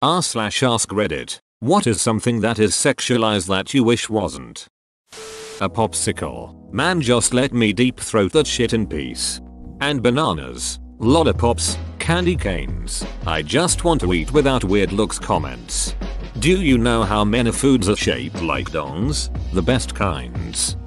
r/ask Reddit. What is something that is sexualized that you wish wasn't? A popsicle. Man, just let me deep throat that shit in peace. And bananas, lollipops, candy canes. I just want to eat without weird looks comments. Do you know how many foods are shaped like dongs? The best kinds.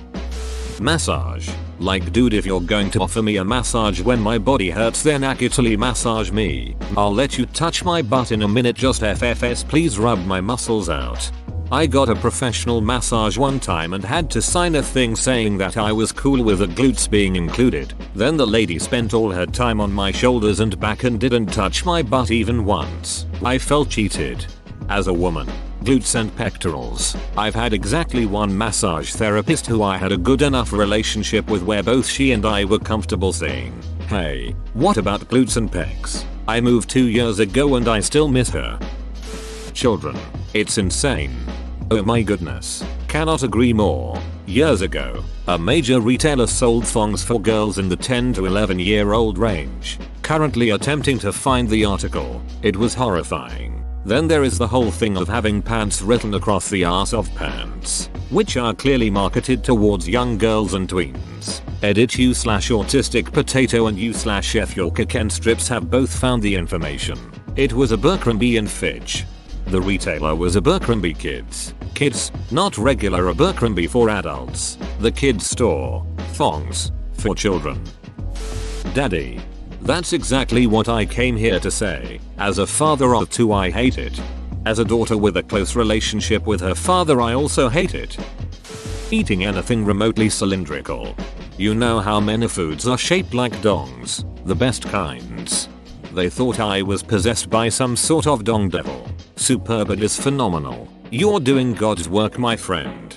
Massage. Like, dude, if you're going to offer me a massage when my body hurts, then actually massage me. I'll let you touch my butt in a minute, just FFS, please rub my muscles out. I got a professional massage one time and had to sign a thing saying that I was cool with the glutes being included. Then the lady spent all her time on my shoulders and back and didn't touch my butt even once. I felt cheated. As a woman, glutes and pectorals. I've had exactly one massage therapist who I had a good enough relationship with where both she and I were comfortable saying, "Hey, what about glutes and pecs? I moved 2 years ago and I still miss her." Children. It's insane. Oh my goodness. Cannot agree more. Years ago, a major retailer sold thongs for girls in the 10 to 11-year-old range. Currently attempting to find the article. It was horrifying. Then there is the whole thing of having pants written across the arse of pants, which are clearly marketed towards young girls and tweens. Edit u/autistic potato and u/f your Ken strips have both found the information. It was Abercrombie and Fitch. The retailer was Abercrombie Kids. Kids, not regular Abercrombie for adults. The kids store. Thongs. For children. Daddy. That's exactly what I came here to say. As a father of two, I hate it. As a daughter with a close relationship with her father, I also hate it. Eating anything remotely cylindrical. You know how many foods are shaped like dongs? The best kinds. They thought I was possessed by some sort of dong devil. Superb, it is phenomenal. You're doing God's work, my friend.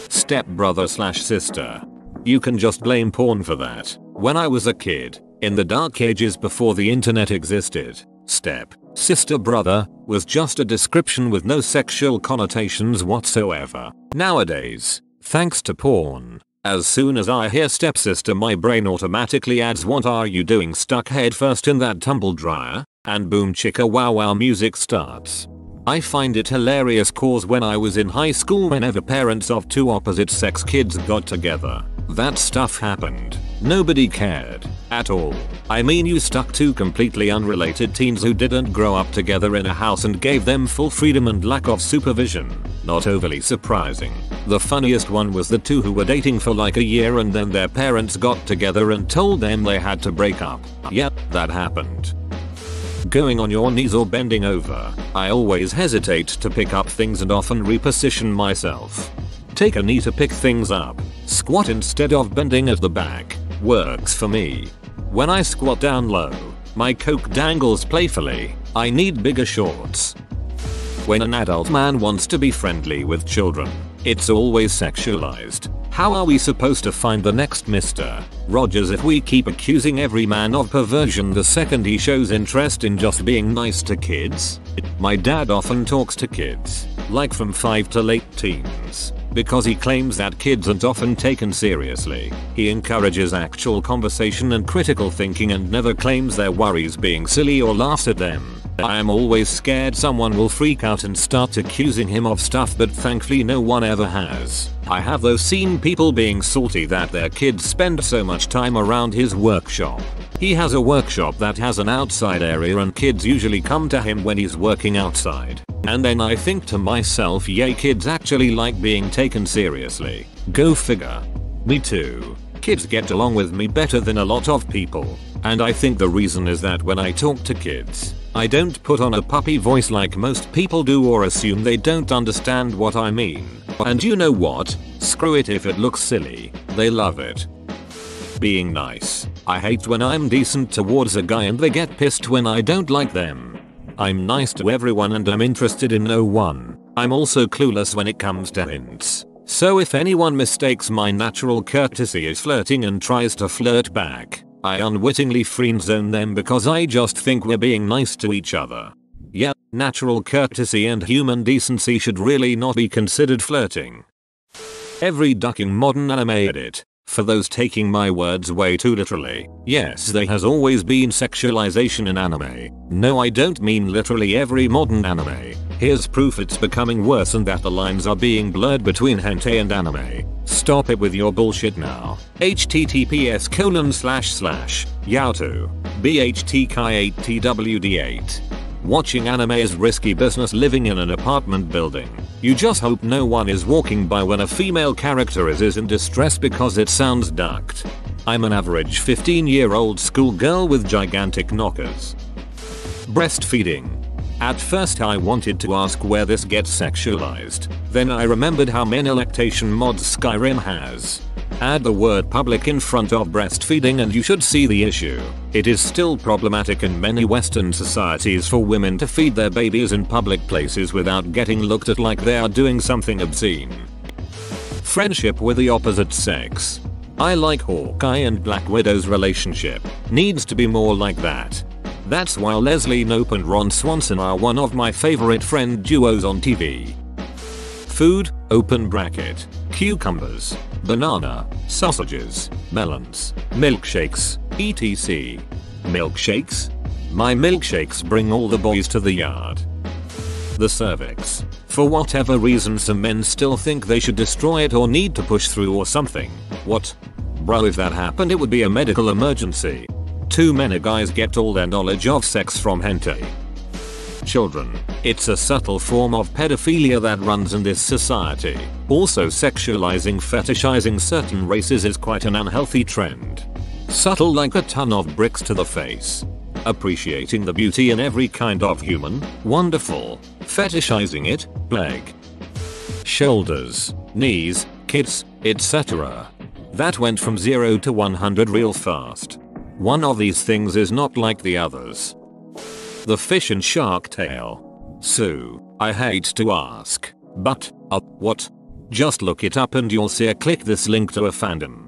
Step brother/sister. You can just blame porn for that. When I was a kid, in the dark ages before the internet existed, step, sister, brother was just a description with no sexual connotations whatsoever. Nowadays, thanks to porn, as soon as I hear stepsister, my brain automatically adds "what are you doing stuck headfirst in that tumble dryer?" and boom chicka wow wow music starts. I find it hilarious cause when I was in high school, whenever parents of two opposite sex kids got together, that stuff happened. Nobody cared. At all. I mean, you stuck two completely unrelated teens who didn't grow up together in a house and gave them full freedom and lack of supervision. Not overly surprising. The funniest one was the two who were dating for like a year and then their parents got together and told them they had to break up. Yep, that happened. Going on your knees or bending over. I always hesitate to pick up things and often reposition myself. Take a knee to pick things up. Squat instead of bending at the back. Works for me. When I squat down low, my coke dangles playfully. I need bigger shorts. When an adult man wants to be friendly with children, it's always sexualized. How are we supposed to find the next Mr. Rogers if we keep accusing every man of perversion the second he shows interest in just being nice to kids? My dad often talks to kids, like from 5 to late teens, because he claims that kids aren't often taken seriously. He encourages actual conversation and critical thinking and never claims their worries being silly or laughs at them. I am always scared someone will freak out and start accusing him of stuff, but thankfully no one ever has. I have though seen people being salty that their kids spend so much time around his workshop. He has a workshop that has an outside area and kids usually come to him when he's working outside. And then I think to myself, yay, kids actually like being taken seriously. Go figure. Me too. Kids get along with me better than a lot of people. And I think the reason is that when I talk to kids, I don't put on a puppy voice like most people do or assume they don't understand what I mean. And you know what? Screw it if it looks silly. They love it. Being nice. I hate when I'm decent towards a guy and they get pissed when I don't like them. I'm nice to everyone and I'm interested in no one. I'm also clueless when it comes to hints. So if anyone mistakes my natural courtesy as flirting and tries to flirt back, I unwittingly friendzone them because I just think we're being nice to each other. Yeah, natural courtesy and human decency should really not be considered flirting. Every ducking modern anime edit. For those taking my words way too literally, yes, there has always been sexualization in anime. No, I don't mean literally every modern anime. Here's proof it's becoming worse and that the lines are being blurred between hentai and anime. Stop it with your bullshit now. https://yahoo bhtk8twd8. Watching anime is risky business living in an apartment building. You just hope no one is walking by when a female character is in distress because it sounds ducked. I'm an average 15-year-old schoolgirl with gigantic knockers. Breastfeeding. At first I wanted to ask where this gets sexualized. Then I remembered how many lactation mods Skyrim has. Add the word public in front of breastfeeding and you should see the issue. It is still problematic in many Western societies for women to feed their babies in public places without getting looked at like they are doing something obscene. Friendship with the opposite sex. I like Hawkeye and Black Widow's relationship. Needs to be more like that. That's why Leslie Knope and Ron Swanson are one of my favorite friend duos on TV. Food, open bracket, cucumbers, banana, sausages, melons, milkshakes, etc. Milkshakes? My milkshakes bring all the boys to the yard. The cervix. For whatever reason some men still think they should destroy it or need to push through or something. What? Bro, if that happened it would be a medical emergency. Too many guys get all their knowledge of sex from hentai. Children. It's a subtle form of pedophilia that runs in this society. Also sexualizing, fetishizing certain races is quite an unhealthy trend. Subtle like a ton of bricks to the face. Appreciating the beauty in every kind of human, wonderful. Fetishizing it, plague. Shoulders, knees, kids, etc. That went from 0 to 100 real fast. One of these things is not like the others. The fish and shark tale. So, I hate to ask, but, what? Just look it up and you'll see a click this link to a fandom.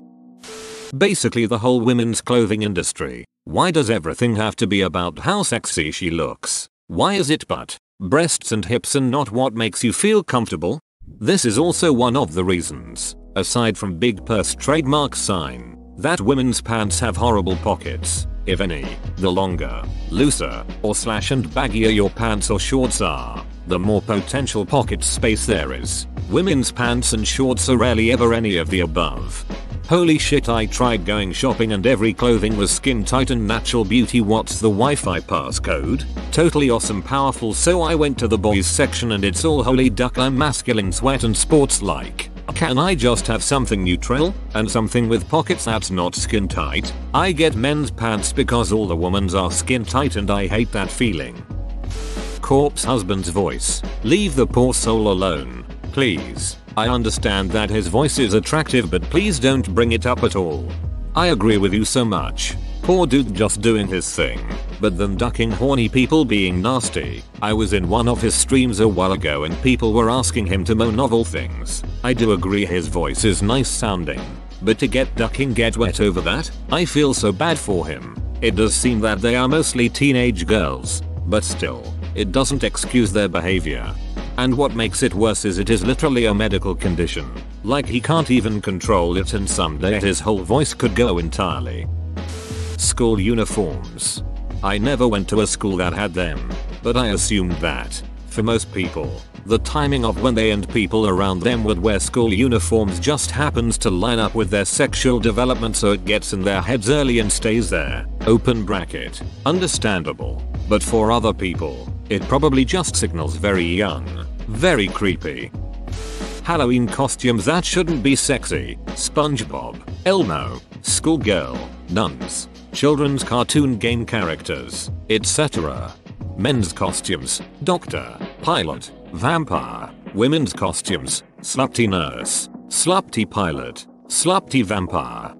Basically the whole women's clothing industry. Why does everything have to be about how sexy she looks? Why is it butt, breasts and hips and not what makes you feel comfortable? This is also one of the reasons, aside from big purse trademark sign, that women's pants have horrible pockets. If any, the longer, looser, or slash and baggier your pants or shorts are, the more potential pocket space there is. Women's pants and shorts are rarely ever any of the above. Holy shit, I tried going shopping and every clothing was skin tight and natural beauty. What's the Wi-Fi passcode? Totally awesome powerful, so I went to the boys section and it's all holy duck, I'm masculine, sweat and sports like. Can I just have something neutral and something with pockets that's not skin tight? I get men's pants because all the women's are skin tight and I hate that feeling. Corpse husband's voice. Leave the poor soul alone, please. I understand that his voice is attractive but please don't bring it up at all. I agree with you so much. Poor dude just doing his thing. But then ducking horny people being nasty. I was in one of his streams a while ago and people were asking him to moan novel things. I do agree his voice is nice sounding. But to get wet over that, I feel so bad for him. It does seem that they are mostly teenage girls. But still, it doesn't excuse their behavior. And what makes it worse is it is literally a medical condition. Like he can't even control it and someday his whole voice could go entirely. School uniforms. I never went to a school that had them, but I assumed that, for most people, the timing of when they and people around them would wear school uniforms just happens to line up with their sexual development, so it gets in their heads early and stays there. Open bracket. Understandable. But for other people, it probably just signals very young. Very creepy. Halloween costumes that shouldn't be sexy. SpongeBob, Elmo, schoolgirl, nuns, children's cartoon game characters, etc. Men's costumes, doctor, pilot, vampire. Women's costumes, slutty nurse, slutty pilot, slutty vampire, :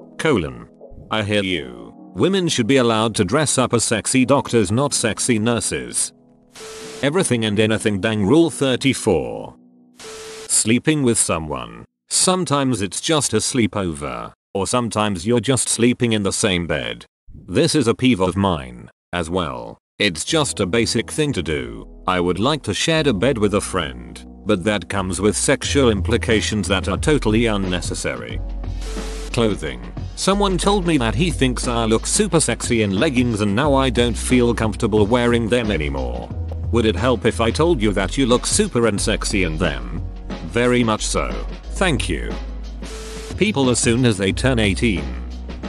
I hear you. Women should be allowed to dress up as sexy doctors, not sexy nurses. Everything and anything dang rule 34. Sleeping with someone. Sometimes it's just a sleepover, or sometimes you're just sleeping in the same bed. This is a peeve of mine, as well. It's just a basic thing to do. I would like to share a bed with a friend, but that comes with sexual implications that are totally unnecessary. with clothing. Someone told me that he thinks I look super sexy in leggings and now I don't feel comfortable wearing them anymore. Would it help if I told you that you look super and sexy in them? Very much so. Thank you. People as soon as they turn 18.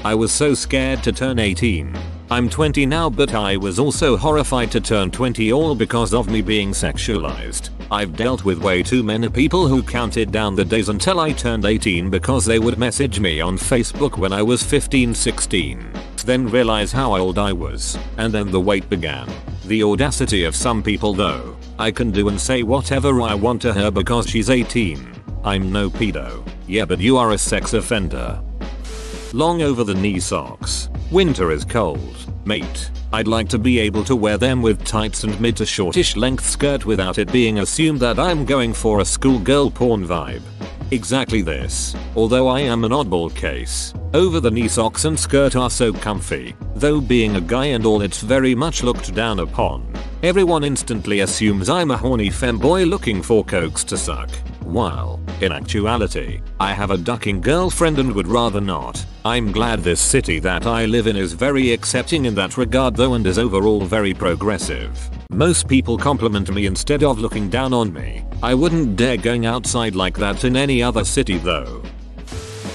I was so scared to turn 18. I'm 20 now, but I was also horrified to turn 20, all because of me being sexualized. I've dealt with way too many people who counted down the days until I turned 18 because they would message me on Facebook when I was 15-16. Then realize how old I was, and then the wait began. The audacity of some people though. I can do and say whatever I want to her because she's 18. I'm no pedo. Yeah, but you are a sex offender. Long over the knee socks. Winter is cold, mate. I'd like to be able to wear them with tights and mid to shortish length skirt without it being assumed that I'm going for a schoolgirl porn vibe. Exactly this. Although I am an oddball case. Over the knee socks and skirt are so comfy. Though being a guy and all, it's very much looked down upon. Everyone instantly assumes I'm a horny femboy looking for cokes to suck. While, in actuality, I have a ducking girlfriend and would rather not. I'm glad this city that I live in is very accepting in that regard though, and is overall very progressive. Most people compliment me instead of looking down on me. I wouldn't dare going outside like that in any other city though.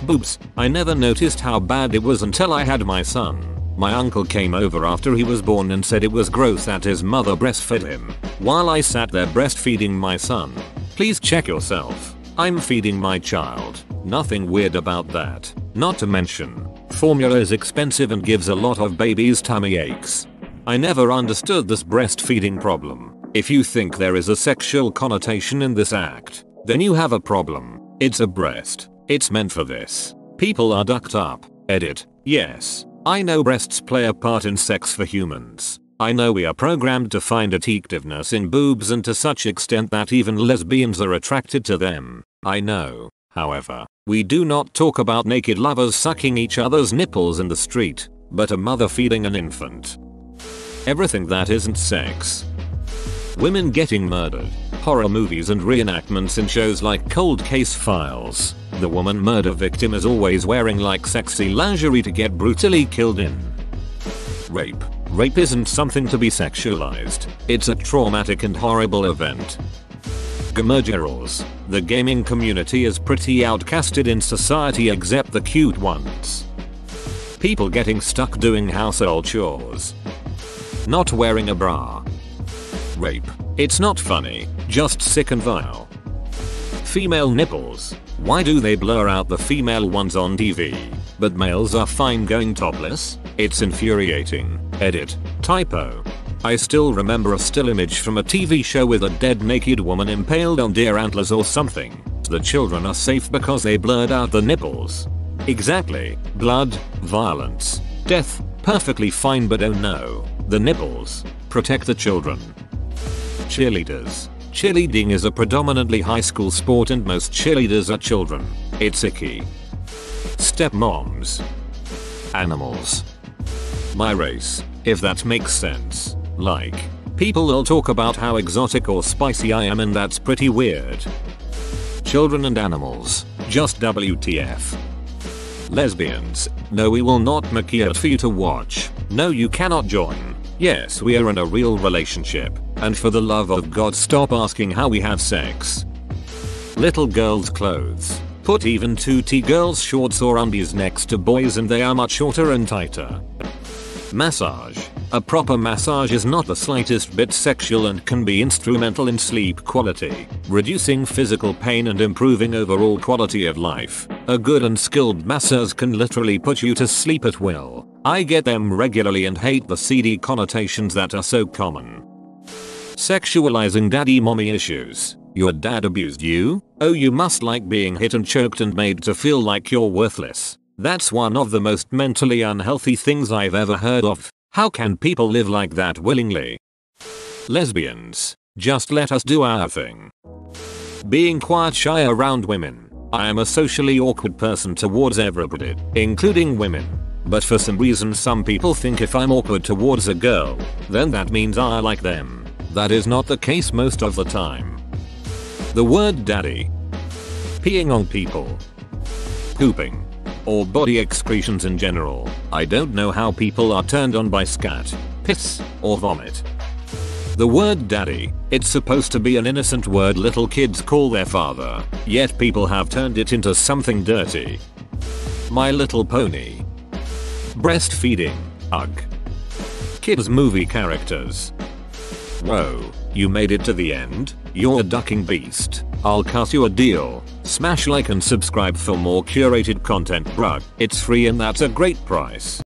Boobs. I never noticed how bad it was until I had my son. My uncle came over after he was born and said it was gross that his mother breastfed him. While I sat there breastfeeding my son. Please check yourself. I'm feeding my child. Nothing weird about that. Not to mention, formula is expensive and gives a lot of babies tummy aches. I never understood this breastfeeding problem. If you think there is a sexual connotation in this act, then you have a problem. It's a breast. It's meant for this. People are ducked up. Edit. Yes. I know breasts play a part in sex for humans. I know we are programmed to find attractiveness in boobs, and to such extent that even lesbians are attracted to them. I know. However, we do not talk about naked lovers sucking each other's nipples in the street, but a mother feeding an infant. Everything that isn't sex. Women getting murdered. Horror movies and reenactments in shows like Cold Case Files. The woman murder victim is always wearing like sexy lingerie to get brutally killed in. Rape. Rape isn't something to be sexualized. It's a traumatic and horrible event. Gamer girls. The gaming community is pretty outcasted in society except the cute ones. People getting stuck doing household chores. Not wearing a bra. Rape. It's not funny, just sick and vile. Female nipples. Why do they blur out the female ones on TV, but males are fine going topless? It's infuriating. Edit. Typo. I still remember a still image from a TV show with a dead naked woman impaled on deer antlers or something. The children are safe because they blurred out the nipples. Exactly. Blood, violence, death, perfectly fine, but oh no. The nipples. Protect the children. Cheerleaders. Cheerleading is a predominantly high school sport and most cheerleaders are children. It's icky. Stepmoms. Animals. My race, if that makes sense. Like, people will talk about how exotic or spicy I am and that's pretty weird. Children and animals, just WTF. Lesbians, no, we will not make it for you to watch. No, you cannot join. Yes, we are in a real relationship, and for the love of God stop asking how we have sex. Little girls' clothes. Put even 2T girls' shorts or undies next to boys and they are much shorter and tighter. Massage. A proper massage is not the slightest bit sexual and can be instrumental in sleep quality, reducing physical pain and improving overall quality of life. A good and skilled massage can literally put you to sleep at will. I get them regularly and hate the seedy connotations that are so common. Sexualizing daddy mommy issues. Your dad abused you? Oh, you must like being hit and choked and made to feel like you're worthless. That's one of the most mentally unhealthy things I've ever heard of. How can people live like that willingly? Lesbians. Just let us do our thing. Being quiet shy around women. I am a socially awkward person towards everybody, including women. But for some reason some people think if I'm awkward towards a girl, then that means I like them. That is not the case most of the time. The word daddy. Peeing on people. Pooping. or body excretions in general. I don't know how people are turned on by scat, piss, or vomit. The word daddy, it's supposed to be an innocent word little kids call their father, yet people have turned it into something dirty. My Little Pony. Breastfeeding, ugh. Kids movie characters. Whoa, you made it to the end? You're a ducking beast. I'll cut you a deal. Smash like and subscribe for more curated content, bruh. It's free and that's a great price.